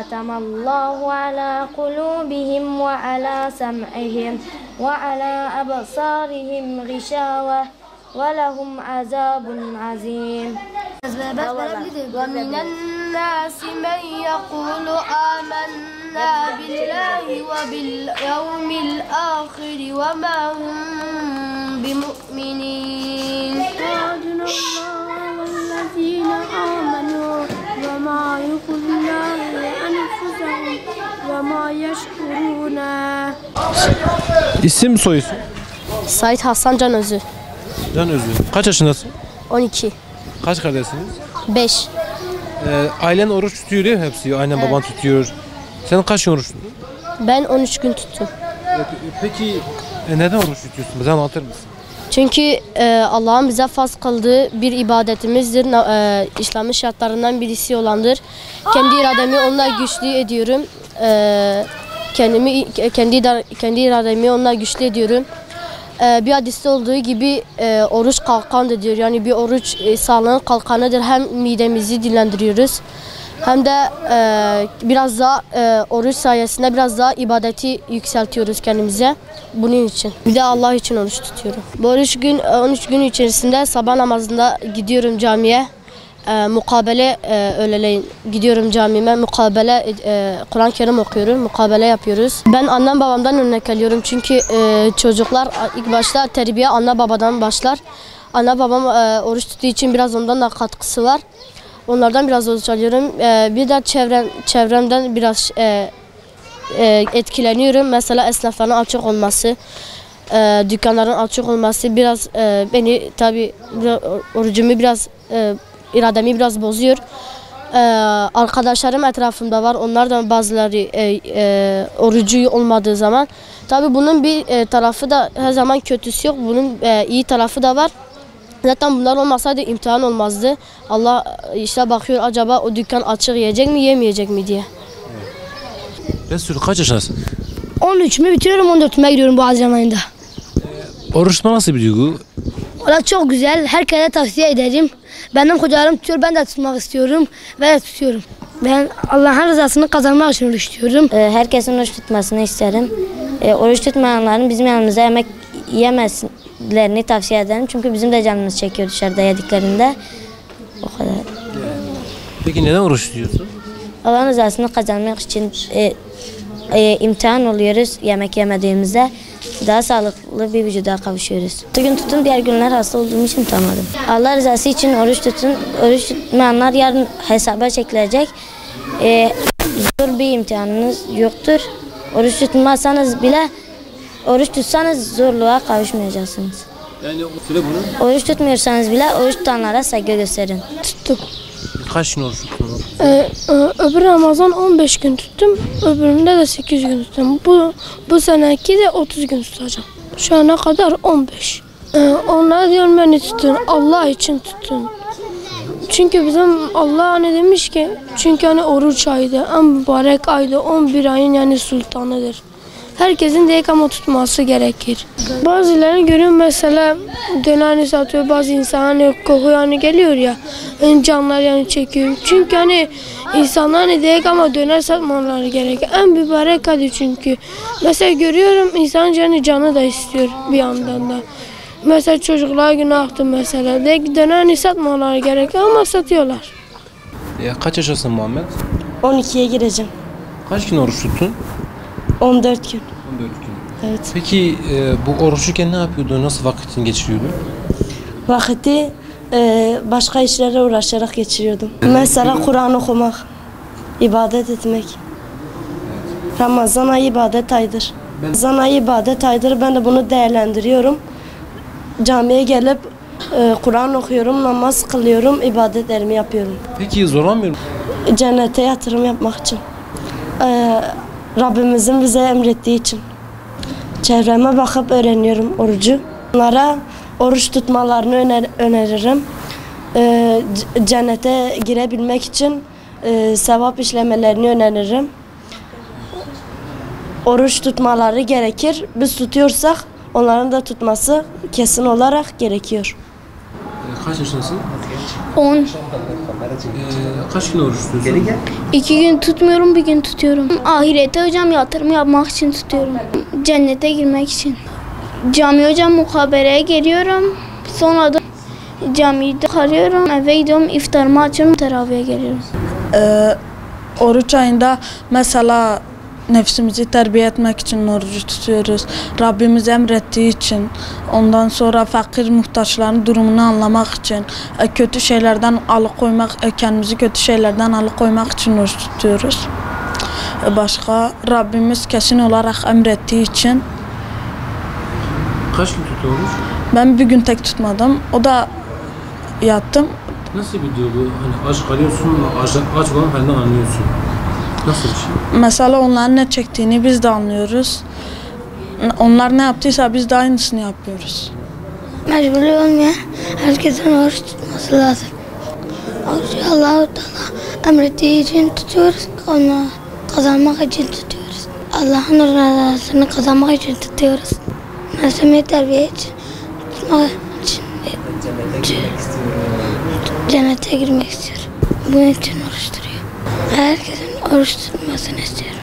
ختم الله على قلوبهم وعلى سمعهم وعلى أبصارهم غشاوة ولهم عذاب عظيم. ومن الناس من يقول آمنا بالله وباليوم الآخر وما هم بمؤمنين. وعدنا الله والذين آمنوا وما يخلون أنفسهم وما يشكرون. İsim soyisim? Sait Hasan Can Özü. Can Özü. Kaç yaşındasın? 12. Kaç kardeşsiniz? 5. Ailen oruç tutuyor değil mi hepsi? Annen baban tutuyor. Sen kaç gün oruç tuttun? Ben 13 gün tuttum. Peki neden oruç tutuyorsun? Bize anlatır mısın? Çünkü Allah'ın bize farz kıldığı bir ibadetimizdir. İslam'ın şartlarından birisi olandır. Kendi irademi onunla güçlü ediyorum. Kendi irademi onunla güçlü ediyorum. Bir hadiste olduğu gibi oruç kalkandır diyor. Yani bir oruç sağlığın kalkanıdır. Hem midemizi dinlendiriyoruz hem de biraz daha oruç sayesinde biraz daha ibadeti yükseltiyoruz kendimize. Bunun için. Bir de Allah için oruç tutuyorum. Bu 13 gün içerisinde sabah namazında gidiyorum camiye. Mukabele öğleleyin gidiyorum camime. Mukabele Kur'an-ı Kerim okuyorum. Mukabele yapıyoruz. Ben annem babamdan örnek alıyorum. Çünkü çocuklar ilk başta terbiye anne babadan başlar. Anne babam oruç tuttuğu için biraz ondan da katkısı var. Onlardan biraz oruç alıyorum. Bir de çevremden biraz etkileniyorum. Mesela esnafların açık olması, dükkanların açık olması biraz beni tabii orucumu biraz irademi biraz bozuyor. Arkadaşlarım etrafımda var. Onlardan bazıları orucu olmadığı zaman. Tabii bunun bir tarafı da her zaman kötüsü yok. Bunun iyi tarafı da var. Zaten bunlar olmasaydı imtihan olmazdı. Allah işte bakıyor acaba o dükkan açık yiyecek mi yemeyecek mi diye. Resul kaç yaşındasın? 13'ümü bitiriyorum, 14'üme gidiyorum bu Haziran ayında. Oruç tutma nasıl bir duygu? Valla çok güzel. Herkese tavsiye ederim. Benim hocalarım tutuyor. Ben de tutmak istiyorum. Ve tutuyorum. Ben Allah'ın rızasını kazanmak için oruç tutuyorum. Herkesin oruç tutmasını isterim. Oruç tutmayanların bizim yanımıza yemek yemezlerini tavsiye ederim. Çünkü bizim de canımız çekiyor dışarıda yediklerinde. O kadar. Peki neden oruç tutuyorsun? Allah'ın rızasını kazanmak için imtihan oluyoruz yemek yemediğimizde. Daha sağlıklı bir vücuda kavuşuyoruz. Bugün tutun, diğer günler hasta olduğum için tutamadım. Allah rızası için oruç tutun. Oruç tutmayanlar yarın hesaba çekilecek. Zor bir imtihanınız yoktur. Oruç tutmazsanız bile, oruç tutsanız zorluğa kavuşmayacaksınız. Yani söyle bunu. Oruç tutmuyorsanız bile oruç tutanlara saygı gösterin. Tuttuk. Kaç gün oruç tuttun? Öbür Ramazan 15 gün tuttum. Öbüründe de 8 gün tuttum. Bu seneki de 30 gün tutacağım. Şu ana kadar 15. Onlara diyorum beni tutun. Allah için tutun. Çünkü bizim Allah hani demiş ki, çünkü hani oruç aydı, en mübarek aydı, 11 ayın yani sultanıdır. Herkesin direkt ama tutması gerekir. Bazılarını görüyorum mesela döner satıyor, bazı insan hani koku yani geliyor ya, canlar yani çekiyor. Çünkü hani insanlar hani direkt ama döner satmaları gerek. En mübarek aydı çünkü. Mesela görüyorum insan canı da istiyor bir yandan da. Mesela çocuklar günahtı mesela. Direkt döner satmaları gerek ama satıyorlar. Kaç yaşındasın Muhammed? 12'ye gireceğim. Kaç gün oruç tuttun? 14 gün. 14 gün. Evet. Peki bu oruçluyken ne yapıyordun? Nasıl vakitini geçiriyordun? Vakti başka işlerle uğraşarak geçiriyordum. Mesela Kur'an okumak, ibadet etmek. Ramazan ayı ibadet ayıdır. Ramazan ayı ibadet ayıdır. Ben de bunu değerlendiriyorum. Camiye gelip Kur'an okuyorum, namaz kılıyorum, ibadetlerimi yapıyorum. Peki zorlanmıyor musun? Cennete yatırım yapmak için. Rabbimizin bize emrettiği için. Çevreme bakıp öğreniyorum orucu. Onlara oruç tutmalarını öneririm. Cennete girebilmek için sevap işlemelerini öneririm. Oruç tutmaları gerekir. Biz tutuyorsak onların da tutması kesin olarak gerekiyor. Kaç yaşındasın? 10. Kaç gün oruç tutuyorsun? 2 gün tutmuyorum, bir gün tutuyorum. Ahirete hocam yatırım yapmak için tutuyorum. Cennete girmek için. Cami hocam muhabereye geliyorum. Sonra da camide kalıyorum. Eve gidiyorum, iftarımı açıyorum, teraviye geliyorum. Oruç ayında mesela nefsimizi terbiye etmek için orucu tutuyoruz. Rabbimiz emrettiği için, ondan sonra fakir muhtaçların durumunu anlamak için, kötü şeylerden alıkoymak, kendimizi kötü şeylerden alıkoymak için oruç tutuyoruz. Başka Rabbimiz kesin olarak emrettiği için. Kaç gün tutuyor oruç? Ben bir gün tek tutmadım. O da yattım. Nasıl bir diyor bu? Hani aç kalıyorsun, aç olan halinden anlıyorsun. Nasıl bir şey? Mesela onların ne çektiğini biz de anlıyoruz. Onlar ne yaptıysa biz de aynısını yapıyoruz. Mecburi olmayan herkesin oruç tutması lazım. Orucu Allah-u Teala emrettiği için tutuyoruz. Onu kazanmak için tutuyoruz. Allah'ın rızasını kazanmak için tutuyoruz. Nefsimi terbiye için tutmak için cennete girmek istiyorum. Bunun için oruç tutuyorum. Herkesin oruç tutmasını istiyorum.